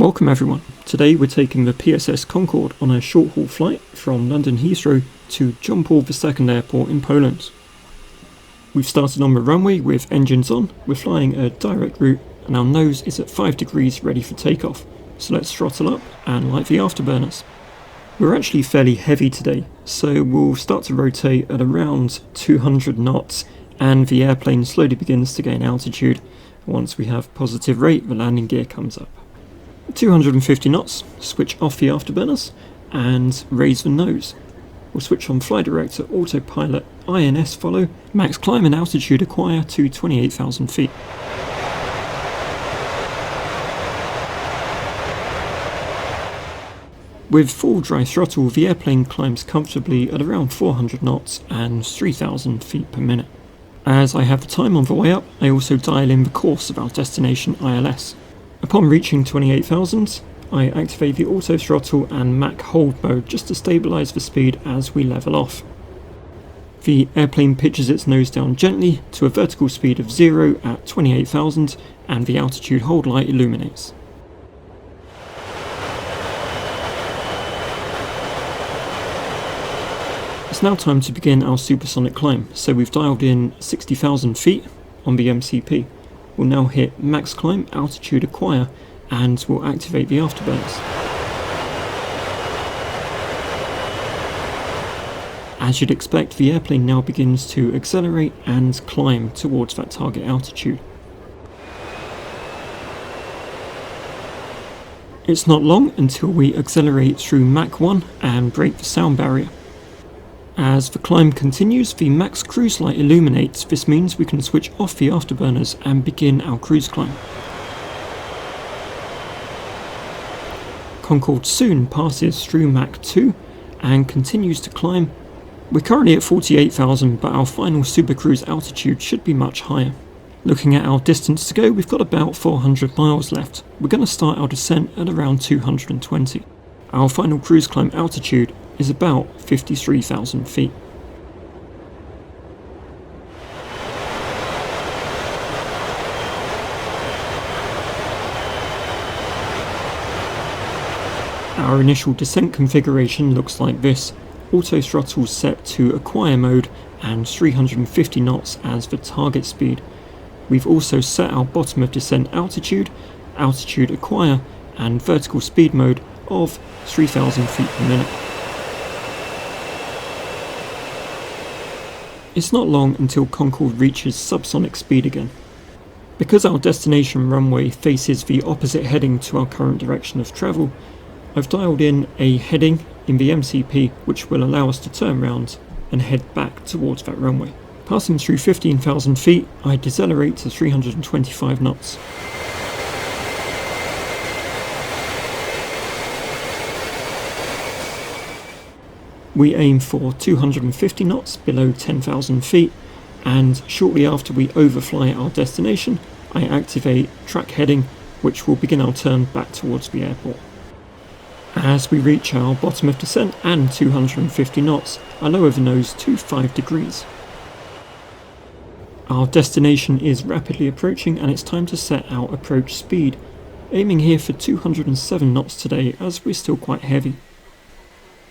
Welcome everyone. Today we're taking the PSS Concorde on a short-haul flight from London Heathrow to John Paul II Airport in Poland. We've started on the runway with engines on, we're flying a direct route and our nose is at 5 degrees ready for takeoff. So let's throttle up and light the afterburners. We're actually fairly heavy today, so we'll start to rotate at around 200 knots and the airplane slowly begins to gain altitude. Once we have positive rate, the landing gear comes up. 250 knots, switch off the afterburners and raise the nose. We'll switch on Fly Director, Autopilot, INS follow, max climb and altitude acquire to 28,000 feet. With full dry throttle, the airplane climbs comfortably at around 400 knots and 3,000 feet per minute. As I have the time on the way up, I also dial in the course of our destination ILS. Upon reaching 28,000, I activate the auto throttle and Mach hold mode just to stabilise the speed as we level off. The airplane pitches its nose down gently to a vertical speed of 0 at 28,000 and the altitude hold light illuminates. It's now time to begin our supersonic climb, so we've dialed in 60,000 feet on the MCP. We'll now hit max climb, altitude acquire, and we'll activate the afterburners. As you'd expect, the airplane now begins to accelerate and climb towards that target altitude. It's not long until we accelerate through Mach 1 and break the sound barrier. As the climb continues, the max cruise light illuminates. This means we can switch off the afterburners and begin our cruise climb. Concorde soon passes through Mach 2 and continues to climb. We're currently at 48,000, but our final Supercruise altitude should be much higher. Looking at our distance to go, we've got about 400 miles left. We're going to start our descent at around 220. Our final cruise climb altitude is about 53,000 feet. Our initial descent configuration looks like this. Auto throttle set to acquire mode and 350 knots as the target speed. We've also set our bottom of descent altitude, altitude acquire and vertical speed mode of 3,000 feet per minute. It's not long until Concorde reaches subsonic speed again. Because our destination runway faces the opposite heading to our current direction of travel, I've dialed in a heading in the MCP which will allow us to turn around and head back towards that runway. Passing through 15,000 feet, I decelerate to 325 knots. We aim for 250 knots below 10,000 feet, and shortly after we overfly our destination, I activate track heading, which will begin our turn back towards the airport. As we reach our bottom of descent and 250 knots, I lower the nose to 5 degrees. Our destination is rapidly approaching and it's time to set our approach speed, aiming here for 207 knots today as we're still quite heavy.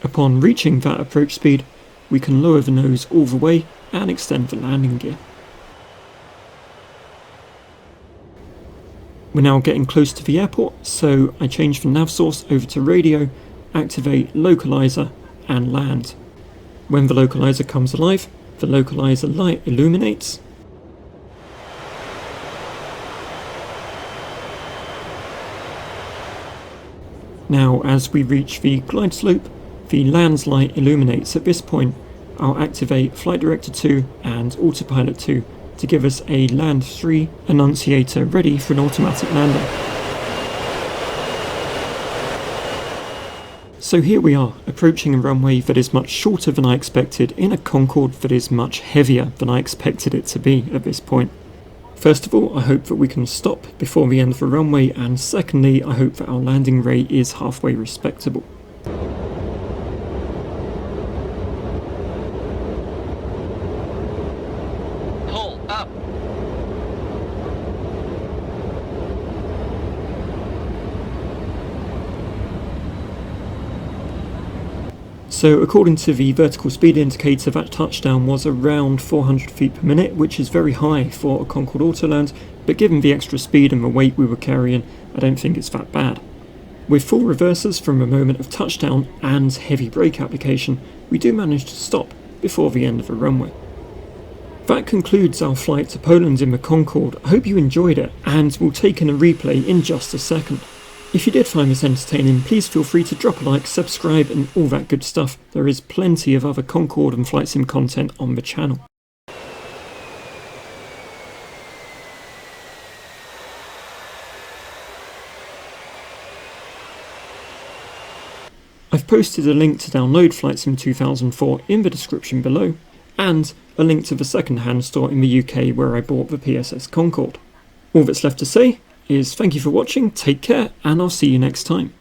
Upon reaching that approach speed, we can lower the nose all the way and extend the landing gear. We're now getting close to the airport, so I change the nav source over to radio, activate localizer and land. When the localizer comes alive, the localizer light illuminates. Now as we reach the Glideslope, the land's light illuminates. At this point, I'll activate Flight Director 2 and Autopilot 2 to give us a Land 3 annunciator ready for an automatic landing. So here we are, approaching a runway that is much shorter than I expected in a Concorde that is much heavier than I expected it to be at this point. First of all, I hope that we can stop before the end of the runway, and secondly, I hope that our landing rate is halfway respectable. So according to the vertical speed indicator, that touchdown was around 400 feet per minute, which is very high for a Concorde Autoland, but given the extra speed and the weight we were carrying, I don't think it's that bad. With full reversers from the moment of touchdown and heavy brake application, we do manage to stop before the end of the runway. That concludes our flight to Poland in the Concorde. I hope you enjoyed it, and we'll take in a replay in just a second. If you did find this entertaining, please feel free to drop a like, subscribe and all that good stuff. There is plenty of other Concorde and flight sim content on the channel. I've posted a link to download Flight Sim 2004 in the description below, and a link to the second-hand store in the UK where I bought the PSS Concorde. All that's left to say is thank you for watching, take care, and I'll see you next time.